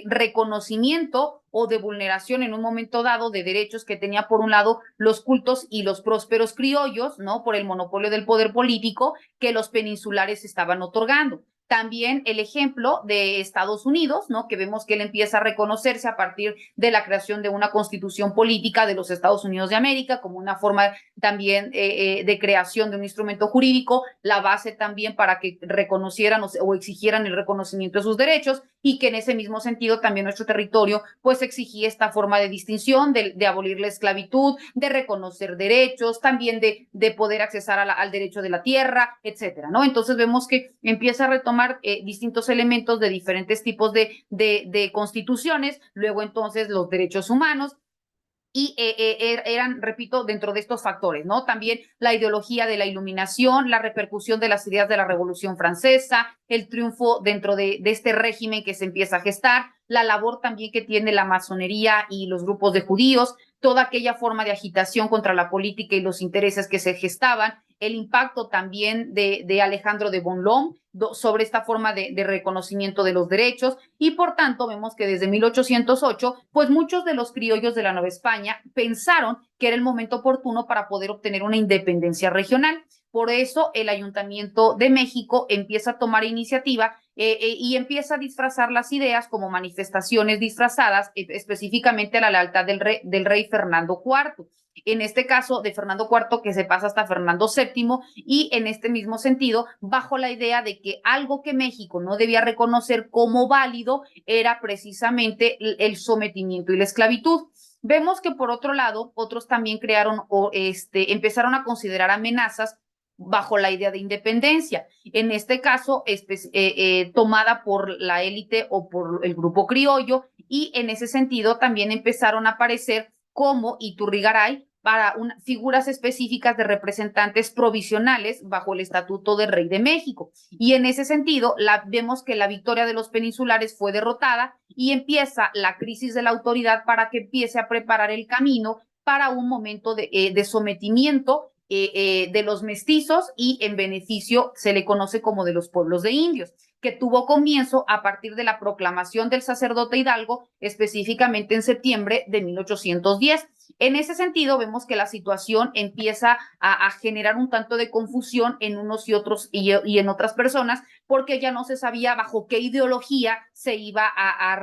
reconocimiento o de vulneración en un momento dado de derechos que tenía por un lado los cultos y los prósperos criollos, ¿no? Por el monopolio del poder político que los peninsulares estaban otorgando. También el ejemplo de Estados Unidos, ¿no? Que vemos que él empieza a reconocerse a partir de la creación de una constitución política de los Estados Unidos de América como una forma también de creación de un instrumento jurídico, la base también para que reconocieran o exigieran el reconocimiento de sus derechos y que en ese mismo sentido también nuestro territorio pues exigía esta forma de distinción, de abolir la esclavitud, de reconocer derechos, también de poder accesar al derecho de la tierra, etcétera, ¿no? Entonces vemos que empieza a retomar distintos elementos de diferentes tipos de constituciones, luego entonces los derechos humanos, y eran, repito, dentro de estos factores, ¿no? También la ideología de la iluminación, la repercusión de las ideas de la Revolución Francesa, el triunfo dentro de este régimen que se empieza a gestar, la labor también que tiene la masonería y los grupos de judíos, toda aquella forma de agitación contra la política y los intereses que se gestaban, el impacto también de Alejandro de Bonlom sobre esta forma de reconocimiento de los derechos y por tanto vemos que desde 1808 pues muchos de los criollos de la Nueva España pensaron que era el momento oportuno para poder obtener una independencia regional. Por eso el Ayuntamiento de México empieza a tomar iniciativa y empieza a disfrazar las ideas como manifestaciones disfrazadas específicamente a la lealtad del rey Fernando IV. En este caso de Fernando IV que se pasa hasta Fernando VII y en este mismo sentido bajo la idea de que algo que México no debía reconocer como válido era precisamente el sometimiento y la esclavitud. Vemos que por otro lado otros también crearon o empezaron a considerar amenazas bajo la idea de independencia, en este caso tomada por la élite o por el grupo criollo y en ese sentido también empezaron a aparecer como Iturrigaray para figuras específicas de representantes provisionales bajo el Estatuto del Rey de México. Y en ese sentido, vemos que la victoria de los peninsulares fue derrotada y empieza la crisis de la autoridad para que empiece a preparar el camino para un momento de sometimiento de los mestizos y en beneficio se le conoce como de los pueblos de indios, que tuvo comienzo a partir de la proclamación del sacerdote Hidalgo, específicamente en septiembre de 1810. En ese sentido, vemos que la situación empieza a generar un tanto de confusión en unos y otros y en otras personas, porque ya no se sabía bajo qué ideología se iba a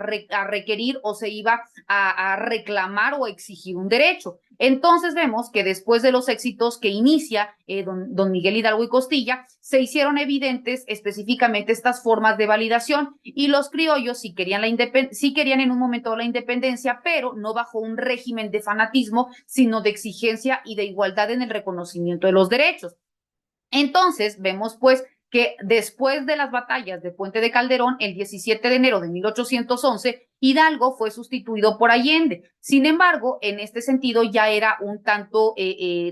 requerir o se iba a reclamar o exigir un derecho. Entonces vemos que después de los éxitos que inicia don Miguel Hidalgo y Costilla, se hicieron evidentes específicamente estas formas de validación y los criollos sí querían en un momento la independencia, pero no bajo un régimen de fanatismo, sino de exigencia y de igualdad en el reconocimiento de los derechos. Entonces vemos pues que después de las batallas de Puente de Calderón, el 17 de enero de 1811, Hidalgo fue sustituido por Allende. Sin embargo, en este sentido ya era un tanto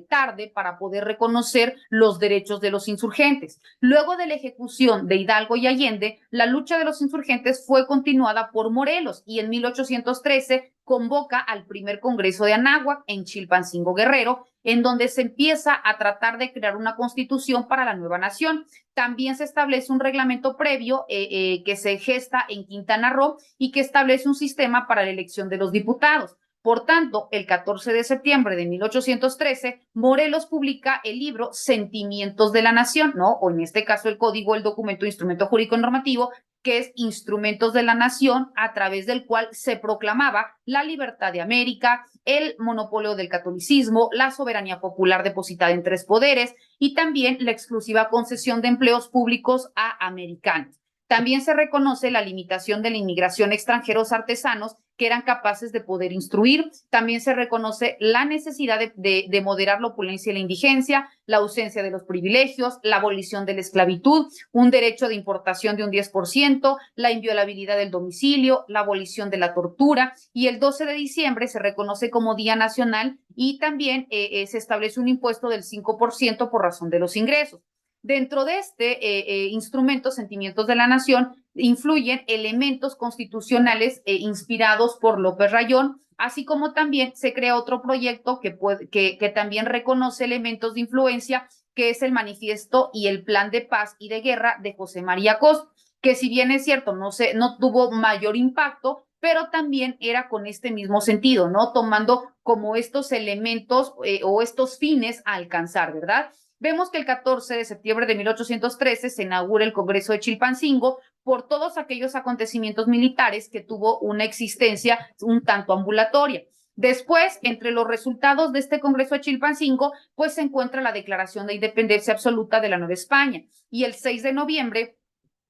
tarde para poder reconocer los derechos de los insurgentes. Luego de la ejecución de Hidalgo y Allende, la lucha de los insurgentes fue continuada por Morelos y en 1813 convoca al primer Congreso de Anáhuac en Chilpancingo, Guerrero, en donde se empieza a tratar de crear una constitución para la nueva nación. También se establece un reglamento previo que se gesta en Quintana Roo y que establece un sistema para la elección de los diputados. Por tanto, el 14 de septiembre de 1813, Morelos publica el libro Sentimientos de la Nación, ¿no? O en este caso el código, el documento, instrumento jurídico normativo, que es Instrumentos de la Nación, a través del cual se proclamaba la libertad de América, el monopolio del catolicismo, la soberanía popular depositada en tres poderes y también la exclusiva concesión de empleos públicos a americanos. También se reconoce la limitación de la inmigración de extranjeros artesanos que eran capaces de poder instruir. También se reconoce la necesidad de moderar la opulencia y la indigencia, la ausencia de los privilegios, la abolición de la esclavitud, un derecho de importación de un 10%, la inviolabilidad del domicilio, la abolición de la tortura, y el 12 de diciembre se reconoce como Día Nacional y también se establece un impuesto del 5% por razón de los ingresos. Dentro de este instrumento, Sentimientos de la Nación, influyen elementos constitucionales inspirados por López Rayón, así como también se crea otro proyecto que también reconoce elementos de influencia, que es el Manifiesto y el Plan de Paz y de Guerra de José María Cos, que si bien es cierto, no tuvo mayor impacto, pero también era con este mismo sentido, ¿no? Tomando como estos elementos o estos fines a alcanzar, ¿verdad? Vemos que el 14 de septiembre de 1813 se inaugura el Congreso de Chilpancingo por todos aquellos acontecimientos militares que tuvo una existencia un tanto ambulatoria. Después, entre los resultados de este Congreso de Chilpancingo, pues se encuentra la Declaración de Independencia Absoluta de la Nueva España. Y el 6 de noviembre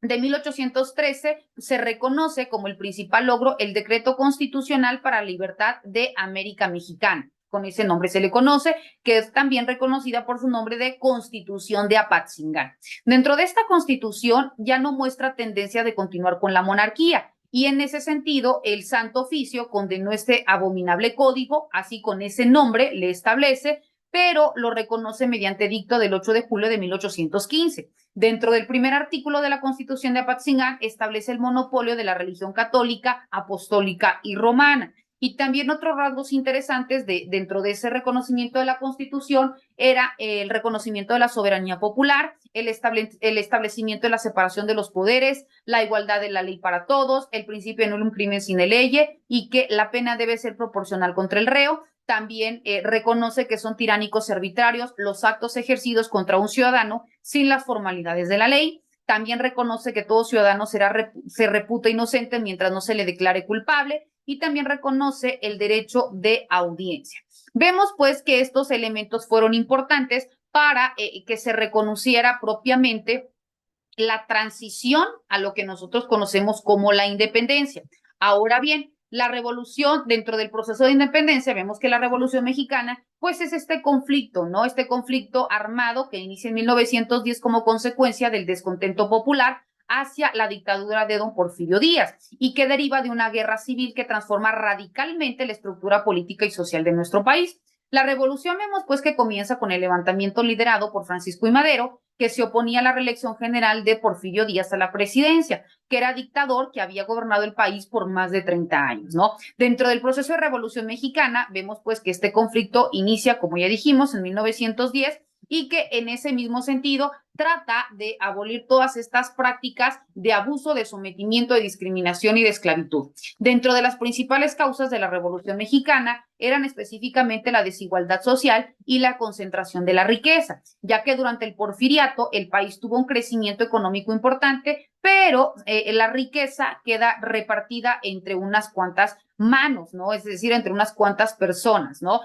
de 1813 se reconoce como el principal logro el Decreto Constitucional para la Libertad de América Mexicana. Con ese nombre se le conoce, que es también reconocida por su nombre de Constitución de Apatzingán. Dentro de esta Constitución ya no muestra tendencia de continuar con la monarquía, y en ese sentido el Santo Oficio condenó este abominable código, así con ese nombre le establece, pero lo reconoce mediante edicto del 8 de julio de 1815. Dentro del primer artículo de la Constitución de Apatzingán establece el monopolio de la religión católica, apostólica y romana. Y también otros rasgos interesantes dentro de ese reconocimiento de la Constitución era el reconocimiento de la soberanía popular, el establecimiento de la separación de los poderes, la igualdad de la ley para todos, el principio de nullum crimen sine lege y que la pena debe ser proporcional contra el reo. También reconoce que son tiránicos y arbitrarios los actos ejercidos contra un ciudadano sin las formalidades de la ley. También reconoce que todo ciudadano se reputa inocente mientras no se le declare culpable, y también reconoce el derecho de audiencia. Vemos pues que estos elementos fueron importantes para que se reconociera propiamente la transición a lo que nosotros conocemos como la independencia. Ahora bien, la revolución, dentro del proceso de independencia, vemos que la Revolución Mexicana, pues es este conflicto, ¿no? Este conflicto armado que inicia en 1910 como consecuencia del descontento popular hacia la dictadura de don Porfirio Díaz y que deriva de una guerra civil que transforma radicalmente la estructura política y social de nuestro país. La revolución vemos pues que comienza con el levantamiento liderado por Francisco I. Madero, que se oponía a la reelección general de Porfirio Díaz a la presidencia, que era dictador que había gobernado el país por más de 30 años, ¿no? Dentro del proceso de Revolución Mexicana, vemos pues que este conflicto inicia, como ya dijimos, en 1910 y que en ese mismo sentido trata de abolir todas estas prácticas de abuso, de sometimiento, de discriminación y de esclavitud. Dentro de las principales causas de la Revolución Mexicana eran específicamente la desigualdad social y la concentración de la riqueza, ya que durante el porfiriato el país tuvo un crecimiento económico importante, pero la riqueza queda repartida entre unas cuantas manos, ¿no? Es decir, entre unas cuantas personas, ¿no?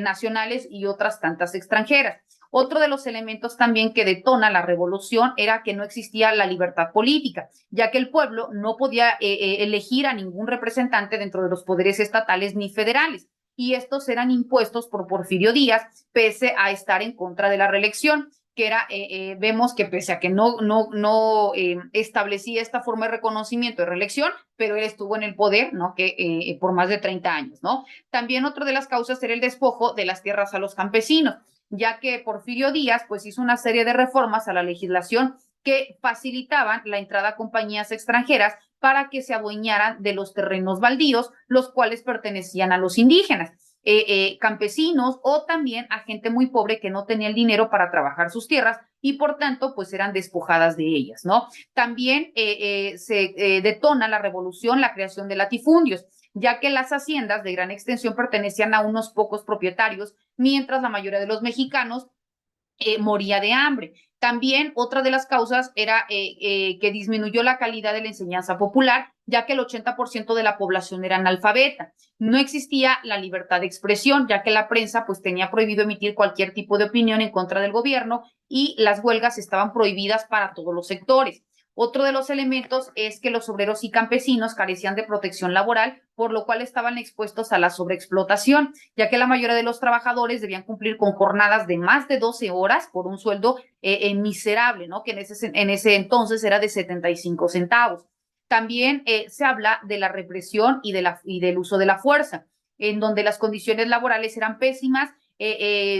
Nacionales y otras tantas extranjeras. Otro de los elementos también que detona la revolución era que no existía la libertad política, ya que el pueblo no podía elegir a ningún representante dentro de los poderes estatales ni federales, y estos eran impuestos por Porfirio Díaz, pese a estar en contra de la reelección, que era, vemos que pese a que no establecía esta forma de reconocimiento de reelección, pero él estuvo en el poder, ¿no? Que por más de 30 años, ¿no? También otra de las causas era el despojo de las tierras a los campesinos, ya que Porfirio Díaz pues hizo una serie de reformas a la legislación que facilitaban la entrada a compañías extranjeras para que se adueñaran de los terrenos baldíos, los cuales pertenecían a los indígenas, campesinos o también a gente muy pobre que no tenía el dinero para trabajar sus tierras y por tanto pues eran despojadas de ellas, ¿no? También se detona la revolución la creación de latifundios, ya que las haciendas de gran extensión pertenecían a unos pocos propietarios, mientras la mayoría de los mexicanos moría de hambre. También otra de las causas era que disminuyó la calidad de la enseñanza popular, ya que el 80% de la población era analfabeta. No existía la libertad de expresión, ya que la prensa pues tenía prohibido emitir cualquier tipo de opinión en contra del gobierno y las huelgas estaban prohibidas para todos los sectores. Otro de los elementos es que los obreros y campesinos carecían de protección laboral, por lo cual estaban expuestos a la sobreexplotación, ya que la mayoría de los trabajadores debían cumplir con jornadas de más de 12 horas por un sueldo miserable, ¿no? Que en ese entonces era de 75 centavos. También se habla de la represión y del uso de la fuerza, en donde las condiciones laborales eran pésimas.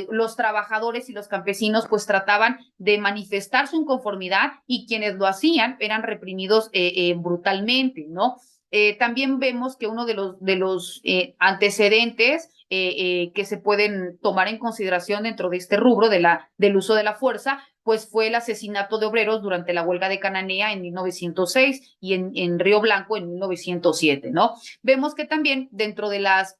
Los trabajadores y los campesinos pues trataban de manifestar su inconformidad y quienes lo hacían eran reprimidos brutalmente, ¿no? También vemos que uno de los antecedentes que se pueden tomar en consideración dentro de este rubro del uso de la fuerza, pues fue el asesinato de obreros durante la huelga de Cananea en 1906 y en Río Blanco en 1907, ¿no? Vemos que también dentro de las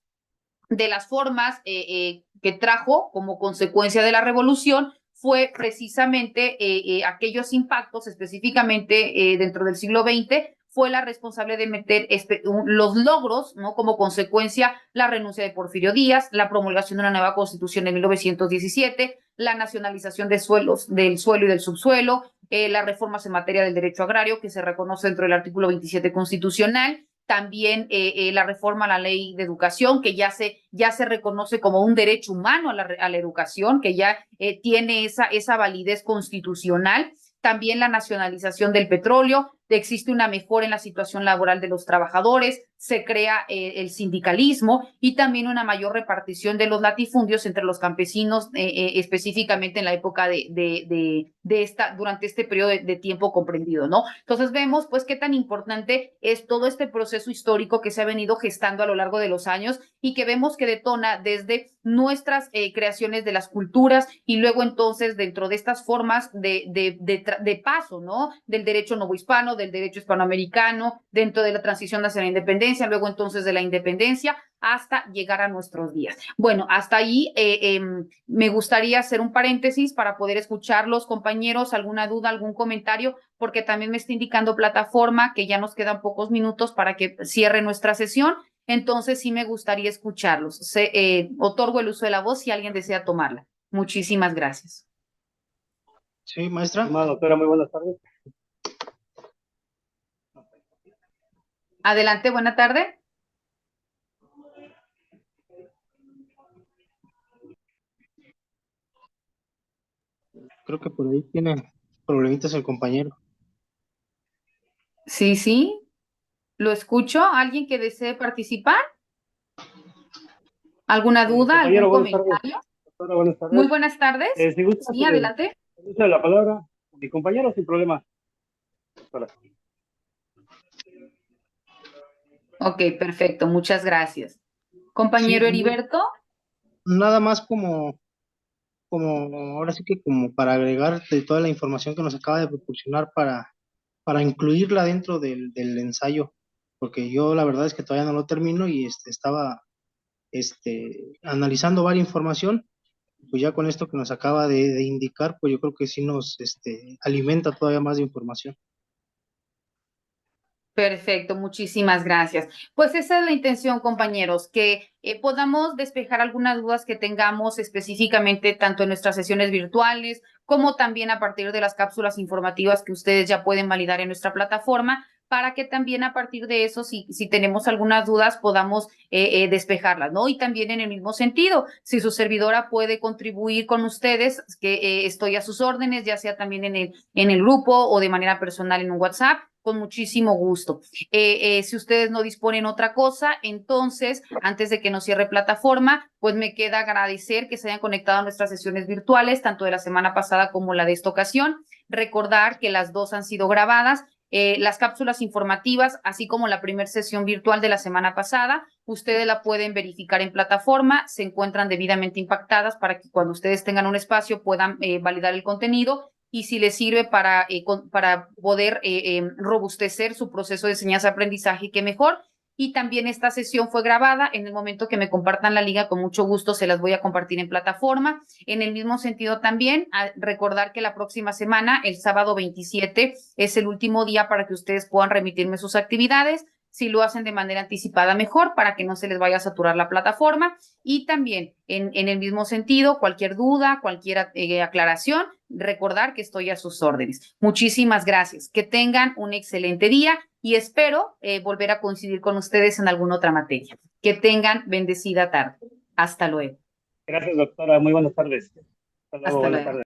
formas que trajo como consecuencia de la revolución fue precisamente aquellos impactos específicamente dentro del siglo XX, fue la responsable de meter los logros, ¿no? Como consecuencia, la renuncia de Porfirio Díaz, la promulgación de una nueva constitución en 1917, la nacionalización de del suelo y del subsuelo, las reformas en materia del derecho agrario, que se reconoce dentro del artículo 27 constitucional, también la reforma a la ley de educación, que ya se reconoce como un derecho humano a la educación, que ya tiene esa validez constitucional, también la nacionalización del petróleo, existe una mejora en la situación laboral de los trabajadores, se crea el sindicalismo y también una mayor repartición de los latifundios entre los campesinos, específicamente en la época durante este periodo de tiempo comprendido, ¿no? Entonces vemos pues qué tan importante es todo este proceso histórico que se ha venido gestando a lo largo de los años y que vemos que detona desde nuestras creaciones de las culturas y luego entonces dentro de estas formas de paso, ¿no? Del derecho novohispano, del derecho hispanoamericano, dentro de la transición hacia la independencia, luego entonces de la independencia hasta llegar a nuestros días. Bueno, hasta ahí me gustaría hacer un paréntesis para poder escuchar los compañeros, alguna duda, algún comentario, porque también me está indicando plataforma que ya nos quedan pocos minutos para que cierre nuestra sesión. Entonces sí me gustaría escucharlos. Otorgo el uso de la voz si alguien desea tomarla. Muchísimas gracias. Sí, maestra. Doctora, muy buenas tardes. Adelante, buena tarde. Creo que por ahí tiene problemitas el compañero. Sí, lo escucho. ¿Alguien que desee participar? ¿Alguna duda, algún Buenas comentario? tardes. Doctora, buenas tardes. Muy buenas tardes. Si gusta, Sí, adelante. usa la palabra mi compañero sin problema. Doctora. Ok, perfecto. Muchas gracias. Compañero Sí, Heriberto. nada más ahora sí que como para agregar de toda la información que nos acaba de proporcionar para incluirla dentro del ensayo, porque yo la verdad es que todavía no lo termino y estaba analizando varias información, pues ya con esto que nos acaba de indicar, pues yo creo que sí nos alimenta todavía más de información. Perfecto, muchísimas gracias. Pues esa es la intención, compañeros, que podamos despejar algunas dudas que tengamos específicamente tanto en nuestras sesiones virtuales como también a partir de las cápsulas informativas que ustedes ya pueden validar en nuestra plataforma, para que también a partir de eso, si tenemos algunas dudas, podamos despejarlas, ¿no? Y también en el mismo sentido, si su servidora puede contribuir con ustedes, que estoy a sus órdenes, ya sea también en el grupo o de manera personal en un WhatsApp, con muchísimo gusto. Si ustedes no disponen otra cosa, entonces, antes de que nos cierre plataforma, pues me queda agradecer que se hayan conectado a nuestras sesiones virtuales, tanto de la semana pasada como la de esta ocasión. Recordar que las dos han sido grabadas. Las cápsulas informativas, así como la primera sesión virtual de la semana pasada, ustedes la pueden verificar en plataforma, se encuentran debidamente impactadas para que cuando ustedes tengan un espacio puedan validar el contenido y si les sirve para poder robustecer su proceso de enseñanza-aprendizaje, qué mejor. y también esta sesión fue grabada. En el momento que me compartan la liga, con mucho gusto se las voy a compartir en plataforma. En el mismo sentido también, a recordar que la próxima semana, el sábado 27, es el último día para que ustedes puedan remitirme sus actividades. Si lo hacen de manera anticipada, mejor, para que no se les vaya a saturar la plataforma. Y también, en el mismo sentido, cualquier duda, cualquier aclaración, recordar que estoy a sus órdenes. Muchísimas gracias. Que tengan un excelente día y espero volver a coincidir con ustedes en alguna otra materia. Que tengan bendecida tarde. Hasta luego. Gracias, doctora. Muy buenas tardes. Hasta luego, Hasta buenas luego. tardes.